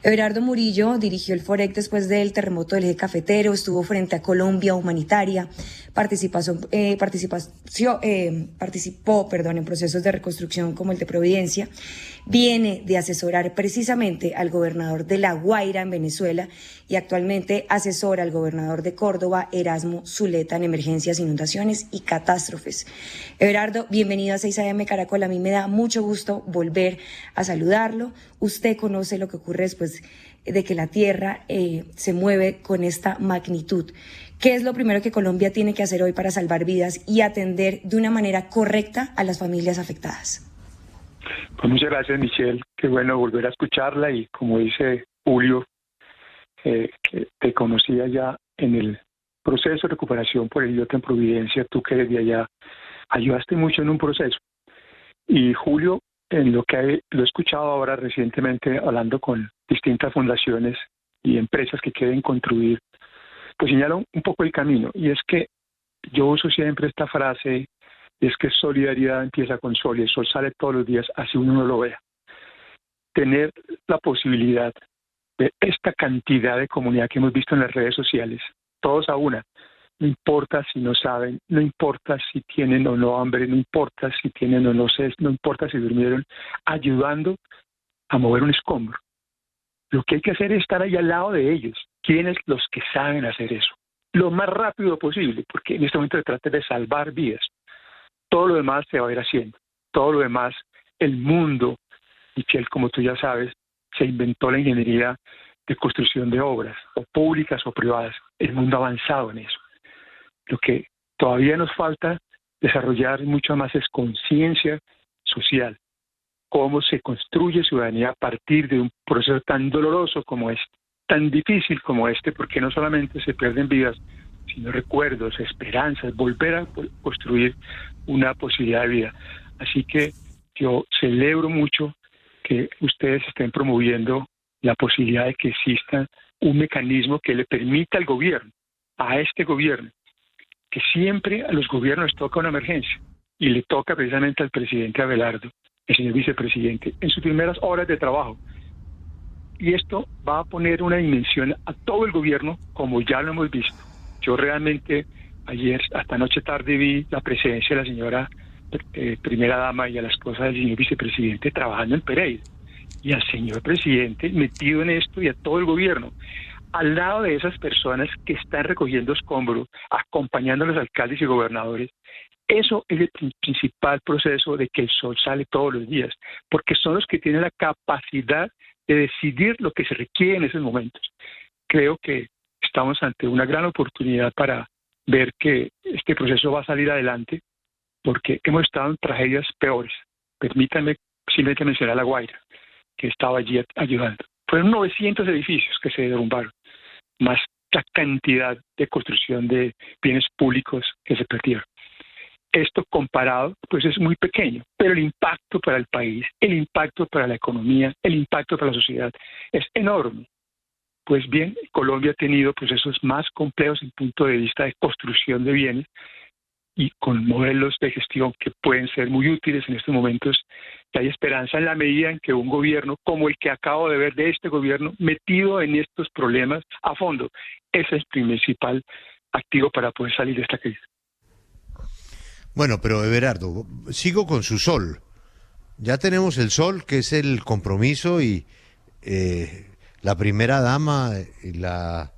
Everardo Murillo dirigió el FOREC después del terremoto del eje cafetero, estuvo frente a Colombia Humanitaria, participó en procesos de reconstrucción como el de Providencia, viene de asesorar precisamente al gobernador de La Guaira en Venezuela y actualmente asesora al gobernador de Córdoba, Erasmo Zuleta, en emergencias, inundaciones y catástrofes. Everardo, bienvenido a 6 AM Caracol. A mí me da mucho gusto volver a saludarlo. Usted conoce lo que ocurre después de que la tierra se mueve con esta magnitud. ¿Qué es lo primero que Colombia tiene que hacer hoy para salvar vidas y atender de una manera correcta a las familias afectadas? Pues muchas gracias, Michelle. Qué bueno volver a escucharla y como dice Julio, que te conocía ya en el proceso de recuperación por el idiota en Providencia, tú que desde allá ayudaste mucho en un proceso. Y Julio, en lo que lo he escuchado ahora recientemente hablando con distintas fundaciones y empresas que quieren construir, pues señala un poco el camino. Y es que yo uso siempre esta frase, y es que solidaridad empieza con sol y el sol sale todos los días, así uno no lo vea. Tener la posibilidad de esta cantidad de comunidad que hemos visto en las redes sociales, todos a una, no importa si no saben, no importa si tienen o no hambre, no importa si tienen o no sed, no importa si durmieron, ayudando a mover un escombro. Lo que hay que hacer es estar ahí al lado de ellos, quienes los que saben hacer eso, lo más rápido posible, porque en este momento se trata de salvar vidas. Todo lo demás se va a ir haciendo, todo lo demás, el mundo, Michelle, como tú ya sabes, se inventó la ingeniería de construcción de obras, o públicas o privadas. El mundo ha avanzado en eso. Lo que todavía nos falta desarrollar mucho más es conciencia social. Cómo se construye ciudadanía a partir de un proceso tan doloroso como este, tan difícil como este, porque no solamente se pierden vidas, sino recuerdos, esperanzas, volver a construir una posibilidad de vida. Así que yo celebro mucho que ustedes estén promoviendo la posibilidad de que exista un mecanismo que le permita al gobierno, a este gobierno, que siempre a los gobiernos les toca una emergencia, y le toca precisamente al presidente Abelardo, el señor vicepresidente, en sus primeras horas de trabajo. Y esto va a poner una dimensión a todo el gobierno, como ya lo hemos visto. Yo realmente ayer, hasta anoche tarde, vi la presencia de la señora primera dama y a la esposa del señor vicepresidente trabajando en Pereira. Y al señor presidente metido en esto y a todo el gobierno. Al lado de esas personas que están recogiendo escombros, acompañando a los alcaldes y gobernadores. Eso es el principal proceso de que el sol sale todos los días, porque son los que tienen la capacidad de decidir lo que se requiere en esos momentos. Creo que estamos ante una gran oportunidad para ver que este proceso va a salir adelante, porque hemos estado en tragedias peores. Permítanme simplemente mencionar La Guaira, que estaba allí ayudando. Fueron 900 edificios que se derrumbaron, más la cantidad de construcción de bienes públicos que se perdieron. Esto comparado, pues es muy pequeño, pero el impacto para el país, el impacto para la economía, el impacto para la sociedad es enorme. Pues bien, Colombia ha tenido procesos más complejos desde el punto de vista de construcción de bienes y con modelos de gestión que pueden ser muy útiles en estos momentos. Que hay esperanza en la medida en que un gobierno como el que acabo de ver de este gobierno metido en estos problemas a fondo, ese es el principal activo para poder salir de esta crisis. Bueno, pero Everardo, sigo con su sol. Ya tenemos el sol, que es el compromiso, y la primera dama y la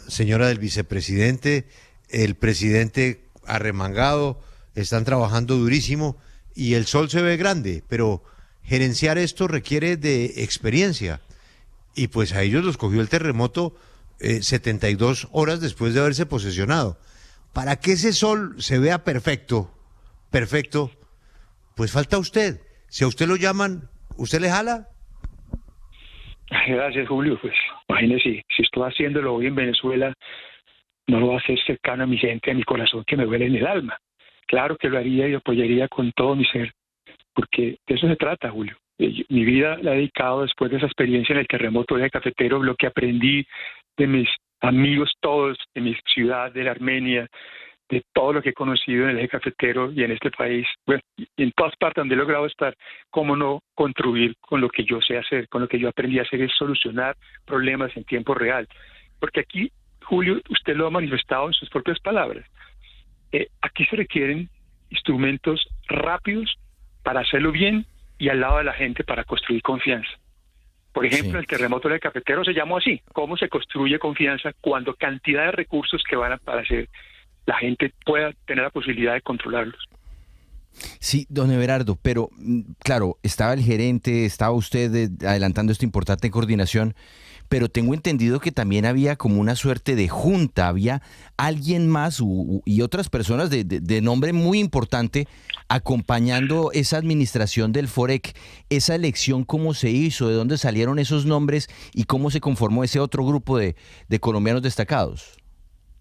señora del vicepresidente, el presidente arremangado, están trabajando durísimo y el sol se ve grande, pero gerenciar esto requiere de experiencia. Y pues a ellos los cogió el terremoto 72 horas después de haberse posesionado. Para que ese sol se vea perfecto, pues falta usted. Si a usted lo llaman, ¿usted le jala? Gracias, Julio. Pues imagínese, si estoy haciéndolo hoy en Venezuela, no lo va a hacer cercano a mi gente, a mi corazón, que me duele en el alma. Claro que lo haría y apoyaría con todo mi ser, porque de eso se trata, Julio. Mi vida la he dedicado después de esa experiencia en el terremoto de Cafetero, lo que aprendí de mis amigos todos, de mi ciudad, de la Armenia, de todo lo que he conocido en el eje cafetero y en este país, bueno, y en todas partes donde he logrado estar, cómo no contribuir con lo que yo sé hacer, con lo que yo aprendí a hacer, es solucionar problemas en tiempo real. Porque aquí, Julio, usted lo ha manifestado en sus propias palabras. Aquí se requieren instrumentos rápidos para hacerlo bien y al lado de la gente para construir confianza. Por ejemplo, el terremoto del cafetero se llamó así. ¿Cómo se construye confianza cuando cantidad de recursos que van a aparecer la gente pueda tener la posibilidad de controlarlos? Sí, don Everardo, pero claro, estaba el gerente, estaba usted adelantando esta importante coordinación, pero tengo entendido que también había como una suerte de junta, había alguien más y otras personas de nombre muy importante acompañando esa administración del FOREC. Esa elección, ¿cómo se hizo? ¿De dónde salieron esos nombres? ¿Y cómo se conformó ese otro grupo de colombianos destacados?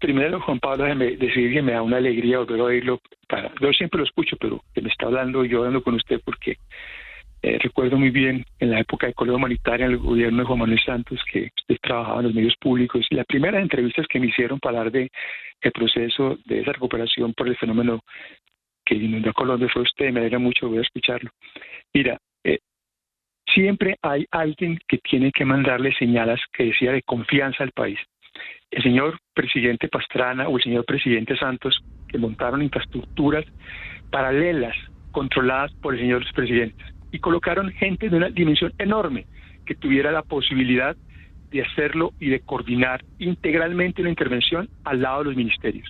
Primero, Juan Pablo, déjeme decir que me da una alegría volver a oírlo. Yo siempre lo escucho, pero que me está hablando y yo hablando con usted porque recuerdo muy bien en la época de Colombia Humanitaria, en el gobierno de Juan Manuel Santos, que usted trabajaba en los medios públicos, y las primeras entrevistas que me hicieron para hablar de el proceso de esa recuperación por el fenómeno que inundó a Colombia fue usted. Me alegra mucho volver a escucharlo. Mira, siempre hay alguien que tiene que mandarle señales que decía de confianza al país. El señor presidente Pastrana o el señor presidente Santos, que montaron infraestructuras paralelas controladas por el señor presidente y colocaron gente de una dimensión enorme que tuviera la posibilidad de hacerlo y de coordinar integralmente la intervención al lado de los ministerios,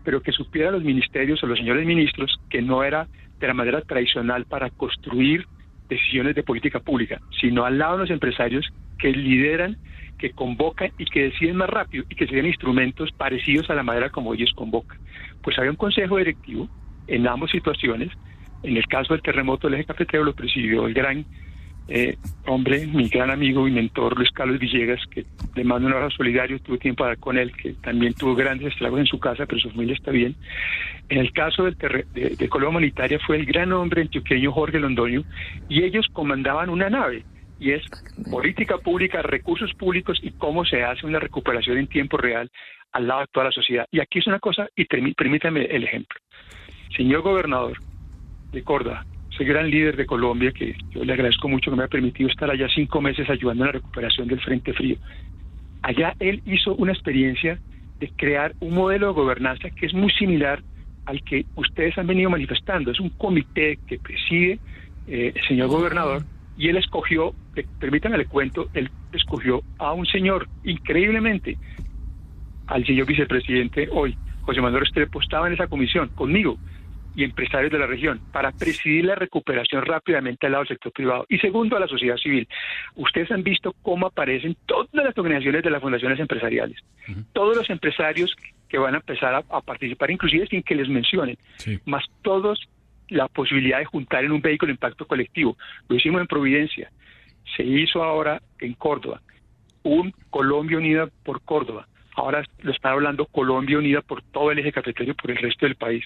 pero que supieran los ministerios o los señores ministros que no era de la manera tradicional para construir decisiones de política pública, sino al lado de los empresarios que lideran, que convocan y que deciden más rápido y que se den instrumentos parecidos a la manera como ellos convocan. Pues había un consejo directivo en ambas situaciones. En el caso del terremoto del eje cafetero lo presidió el gran hombre, mi gran amigo y mentor Luis Carlos Villegas, que le mando un abrazo solidario. Tuve tiempo de hablar con él, que también tuvo grandes estragos en su casa, pero su familia está bien. En el caso de Colombia Humanitaria fue el gran hombre antioqueño Jorge Londoño, y ellos comandaban una nave, y es política pública, recursos públicos y cómo se hace una recuperación en tiempo real al lado de toda la sociedad. Y aquí es una cosa, y permítame el ejemplo. Señor gobernador de Córdoba, ese gran líder de Colombia, que yo le agradezco mucho que me haya permitido estar allá 5 meses ayudando en la recuperación del Frente Frío. Allá él hizo una experiencia de crear un modelo de gobernanza que es muy similar al que ustedes han venido manifestando. Es un comité que preside el señor gobernador, y él escogió, permítanme le cuento, él escogió a un señor, increíblemente, al señor vicepresidente hoy, José Manuel Restrepo, estaba en esa comisión conmigo y empresarios de la región para presidir la recuperación rápidamente al lado del sector privado. Y segundo, a la sociedad civil. Ustedes han visto cómo aparecen todas las organizaciones de las fundaciones empresariales, todos los empresarios que van a empezar a participar, inclusive sin que les mencionen, más todos la posibilidad de juntar en un vehículo de impacto colectivo. Lo hicimos en Providencia, se hizo ahora en Córdoba, un Colombia Unida por Córdoba. Ahora lo están hablando Colombia Unida por todo el eje cafetero y por el resto del país.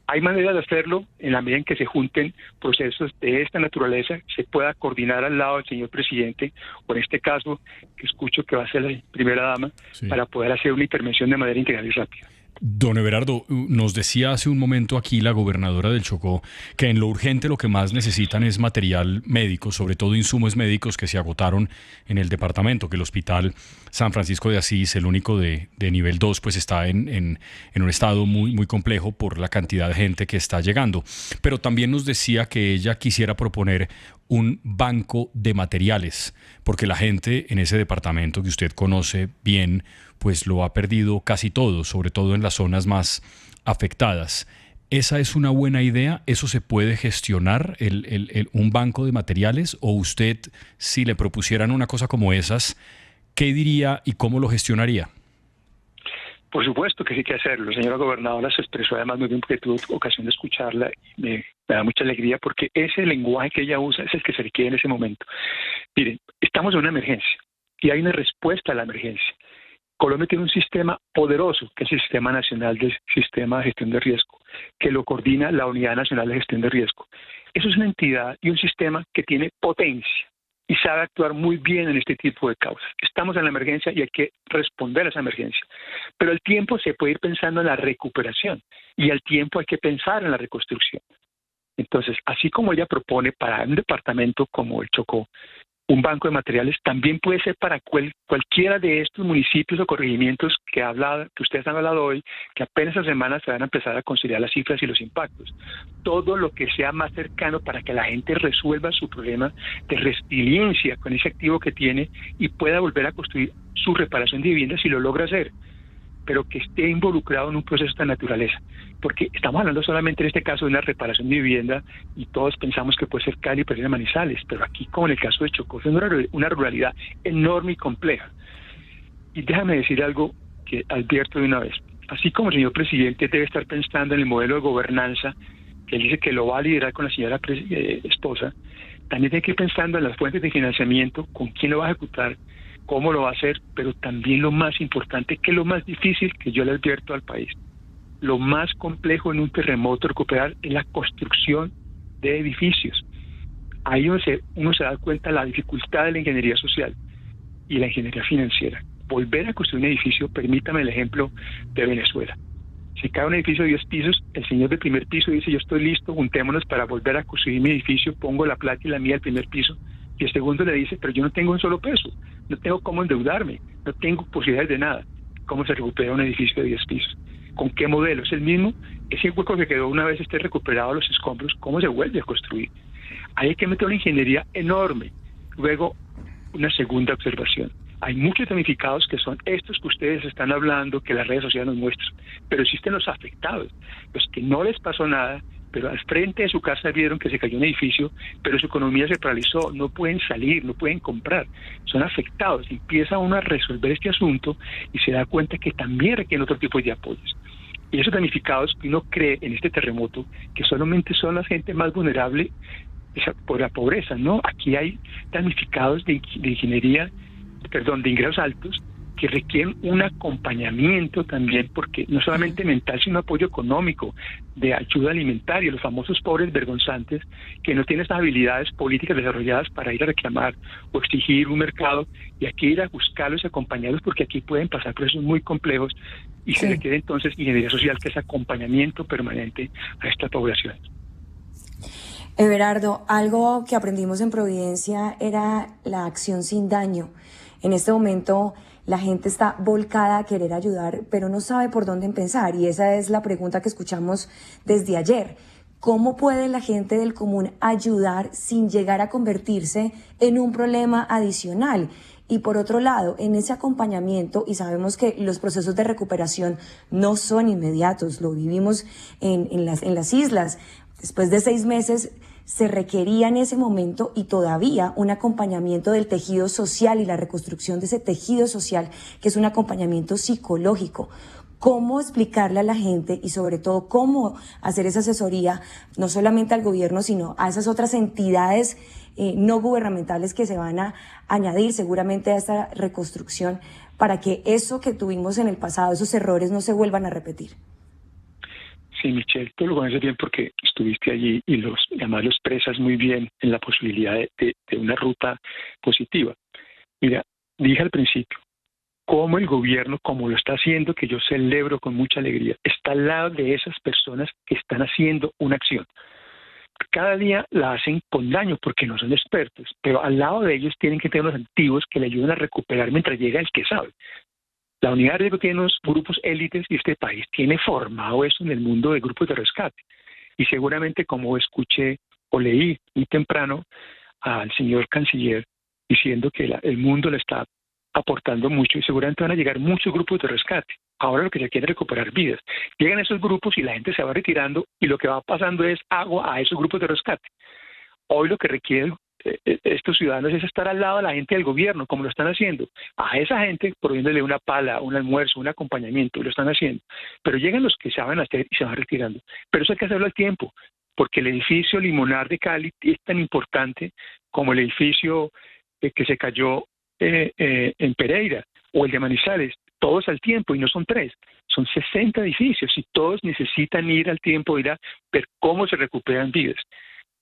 Hay maneras de hacerlo en la medida en que se junten procesos de esta naturaleza, se pueda coordinar al lado del señor presidente, o en este caso, que escucho que va a ser la primera dama, para poder hacer una intervención de manera integral y rápida. Don Everardo, nos decía hace un momento aquí la gobernadora del Chocó que en lo urgente lo que más necesitan es material médico, sobre todo insumos médicos que se agotaron en el departamento, que el Hospital San Francisco de Asís, el único de nivel 2, pues está en un estado muy, muy complejo por la cantidad de gente que está llegando. Pero también nos decía que ella quisiera proponer un banco de materiales, porque la gente en ese departamento que usted conoce bien, pues lo ha perdido casi todo, sobre todo en las zonas más afectadas. ¿Esa es una buena idea? ¿Eso se puede gestionar, un banco de materiales? ¿O usted, si le propusieran una cosa como esas, qué diría y cómo lo gestionaría? Por supuesto que sí hay que hacerlo. La señora gobernadora se expresó además muy bien, porque tuve ocasión de escucharla y me da mucha alegría, porque ese lenguaje que ella usa es el que se requiere en ese momento. Miren, estamos en una emergencia y hay una respuesta a la emergencia. Colombia tiene un sistema poderoso, que es el Sistema Nacional de Sistema de Gestión de Riesgo, que lo coordina la Unidad Nacional de Gestión de Riesgo. Eso es una entidad y un sistema que tiene potencia. y sabe actuar muy bien en este tipo de causas. Estamos en la emergencia y hay que responder a esa emergencia. Pero al tiempo se puede ir pensando en la recuperación y al tiempo hay que pensar en la reconstrucción. Entonces, así como ella propone para un departamento como el Chocó, un banco de materiales, también puede ser para cualquiera de estos municipios o corregimientos que ustedes han hablado hoy, que apenas esta semana se van a empezar a considerar las cifras y los impactos. Todo lo que sea más cercano para que la gente resuelva su problema de resiliencia con ese activo que tiene y pueda volver a construir su reparación de vivienda si lo logra hacer, pero que esté involucrado en un proceso de esta naturaleza. Porque estamos hablando solamente en este caso de una reparación de vivienda y todos pensamos que puede ser Cali, Pereira, Manizales, pero aquí, como en el caso de Chocó, es una ruralidad enorme y compleja. Y déjame decir algo que advierto de una vez. Así como el señor presidente debe estar pensando en el modelo de gobernanza, que él dice que lo va a liderar con la señora esposa, también tiene que ir pensando en las fuentes de financiamiento, con quién lo va a ejecutar, cómo lo va a hacer, pero también lo más importante, que es lo más difícil que yo le advierto al país. Lo más complejo en un terremoto recuperar es la construcción de edificios. Ahí uno se da cuenta de la dificultad de la ingeniería social y la ingeniería financiera. Volver a construir un edificio, permítame el ejemplo de Venezuela. Si cae un edificio de 10 pisos, el señor del primer piso dice, yo estoy listo, juntémonos para volver a construir mi edificio, pongo la plata y la mía del primer piso. Y el segundo le dice, pero yo no tengo un solo peso, no tengo cómo endeudarme, no tengo posibilidades de nada. ¿Cómo se recupera un edificio de 10 pisos? ¿Con qué modelo? ¿Es el mismo? Ese hueco que quedó una vez esté recuperado los escombros, ¿cómo se vuelve a construir? Ahí hay que meter una ingeniería enorme. Luego, una segunda observación. Hay muchos damnificados que son estos que ustedes están hablando, que las redes sociales nos muestran, pero existen los afectados, los que no les pasó nada, pero al frente de su casa vieron que se cayó un edificio, pero su economía se paralizó, no pueden salir, no pueden comprar, son afectados. Empieza uno a resolver este asunto y se da cuenta que también requieren otro tipo de apoyos. Y esos damnificados que uno cree en este terremoto, que solamente son la gente más vulnerable por la pobreza, ¿no? Aquí hay damnificados de ingeniería, de ingresos altos, que requieren un acompañamiento también, porque no solamente mental, sino apoyo económico, de ayuda alimentaria, los famosos pobres vergonzantes, que no tienen esas habilidades políticas desarrolladas para ir a reclamar o exigir un mercado, y aquí ir a buscarlos y acompañarlos, porque aquí pueden pasar procesos muy complejos, y se requiere entonces ingeniería social, que es acompañamiento permanente a esta población. Everardo, algo que aprendimos en Providencia era la acción sin daño. En este momento la gente está volcada a querer ayudar, pero no sabe por dónde empezar, y esa es la pregunta que escuchamos desde ayer. ¿Cómo puede la gente del común ayudar sin llegar a convertirse en un problema adicional? Y por otro lado, en ese acompañamiento, y sabemos que los procesos de recuperación no son inmediatos, lo vivimos en las islas. Después de 6 meses se requería en ese momento y todavía un acompañamiento del tejido social y la reconstrucción de ese tejido social, que es un acompañamiento psicológico. ¿Cómo explicarle a la gente y sobre todo cómo hacer esa asesoría no solamente al gobierno, sino a esas otras entidades no gubernamentales que se van a añadir seguramente a esta reconstrucción, para que eso que tuvimos en el pasado, esos errores, no se vuelvan a repetir? Sí, Michelle, tú lo conoces bien porque estuviste allí y además lo expresas muy bien en la posibilidad de una ruta positiva. Mira, dije al principio, cómo el gobierno, como lo está haciendo, que yo celebro con mucha alegría, está al lado de esas personas que están haciendo una acción. Cada día la hacen con daño porque no son expertos, pero al lado de ellos tienen que tener unos activos que le ayuden a recuperar mientras llega el que sabe. La unidad de riesgo tiene unos grupos élites y este país tiene formado eso en el mundo de grupos de rescate. Y seguramente, como escuché o leí muy temprano al señor canciller diciendo que el mundo le está aportando mucho y seguramente van a llegar muchos grupos de rescate. Ahora lo que se quiere es recuperar vidas. Llegan esos grupos y la gente se va retirando y lo que va pasando es agua a esos grupos de rescate. Hoy lo que requieren estos ciudadanos es estar al lado de la gente del gobierno, como lo están haciendo. A esa gente proveyéndole una pala, un almuerzo, un acompañamiento, lo están haciendo. Pero llegan los que saben hacer y se van retirando. Pero eso hay que hacerlo al tiempo, porque el edificio Limonar de Cali es tan importante como el edificio que se cayó en Pereira o el de Manizales. Todos al tiempo, y no son 3, son 60 edificios y todos necesitan ir al tiempo, ir a ver cómo se recuperan vidas.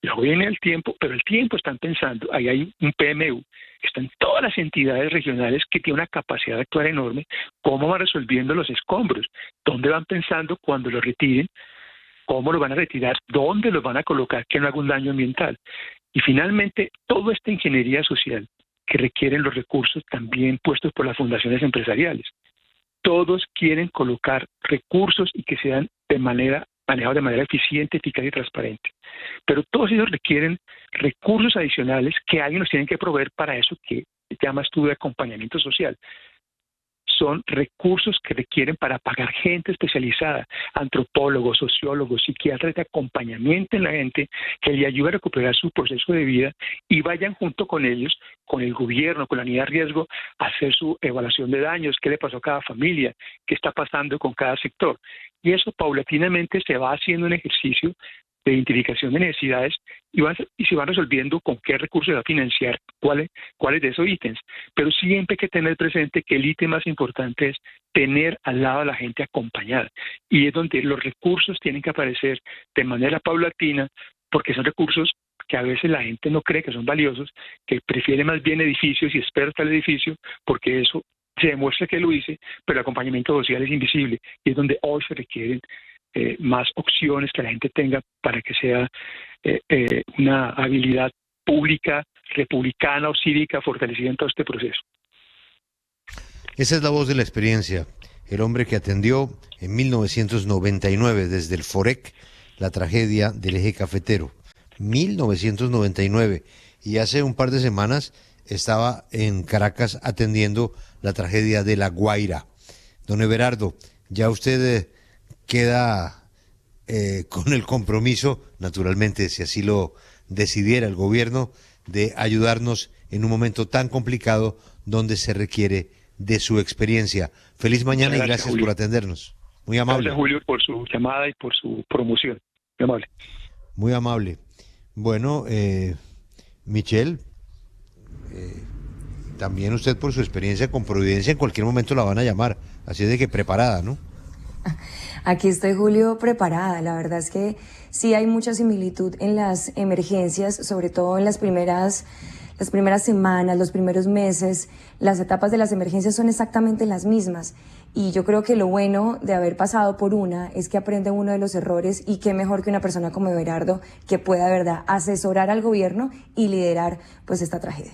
Luego viene el tiempo, pero el tiempo están pensando, ahí hay un PMU, están todas las entidades regionales que tienen una capacidad de actuar enorme, cómo van resolviendo los escombros, dónde van pensando cuando los retiren, cómo los van a retirar, dónde los van a colocar que no haga un daño ambiental. Y finalmente, toda esta ingeniería social que requieren los recursos también puestos por las fundaciones empresariales. Todos quieren colocar recursos y que sean manejados de manera eficiente, eficaz y transparente. Pero todos ellos requieren recursos adicionales que alguien nos tiene que proveer para eso que llamas tú de acompañamiento social. Son recursos que requieren para pagar gente especializada, antropólogos, sociólogos, psiquiatras de acompañamiento en la gente que le ayude a recuperar su proceso de vida y vayan junto con ellos, con el gobierno, con la unidad de riesgo, a hacer su evaluación de daños, qué le pasó a cada familia, qué está pasando con cada sector. Y eso paulatinamente se va haciendo un ejercicio de identificación de necesidades y se van resolviendo con qué recursos se va a financiar, cuáles de esos ítems. Pero siempre hay que tener presente que el ítem más importante es tener al lado a la gente acompañada. Y es donde los recursos tienen que aparecer de manera paulatina, porque son recursos que a veces la gente no cree que son valiosos, que prefiere más bien edificios y experta el edificio, porque eso se demuestra que lo hice, pero el acompañamiento social es invisible y es donde hoy se requieren más opciones que la gente tenga para que sea una habilidad pública, republicana o cívica fortalecida en todo este proceso. Esa es la voz de la experiencia, el hombre que atendió en 1999 desde el FOREC la tragedia del eje cafetero. 1999, y hace un par de semanas estaba en Caracas atendiendo la tragedia de La Guaira. Don Everardo, ya usted queda con el compromiso, naturalmente, si así lo decidiera el gobierno, de ayudarnos en un momento tan complicado donde se requiere de su experiencia. Feliz mañana y gracias por atendernos. Muy amable. Gracias, Julio, por su llamada y por su promoción. Muy amable. Muy amable. Bueno, Michelle, también usted por su experiencia con Providencia en cualquier momento la van a llamar, así es de que preparada, ¿no? Aquí estoy, Julio, preparada. La verdad es que sí hay mucha similitud en las emergencias, sobre todo en las primeras semanas, los primeros meses. Las etapas de las emergencias son exactamente las mismas. Y yo creo que lo bueno de haber pasado por una es que aprende uno de los errores, y qué mejor que una persona como Everardo que pueda, de verdad, asesorar al gobierno y liderar pues esta tragedia.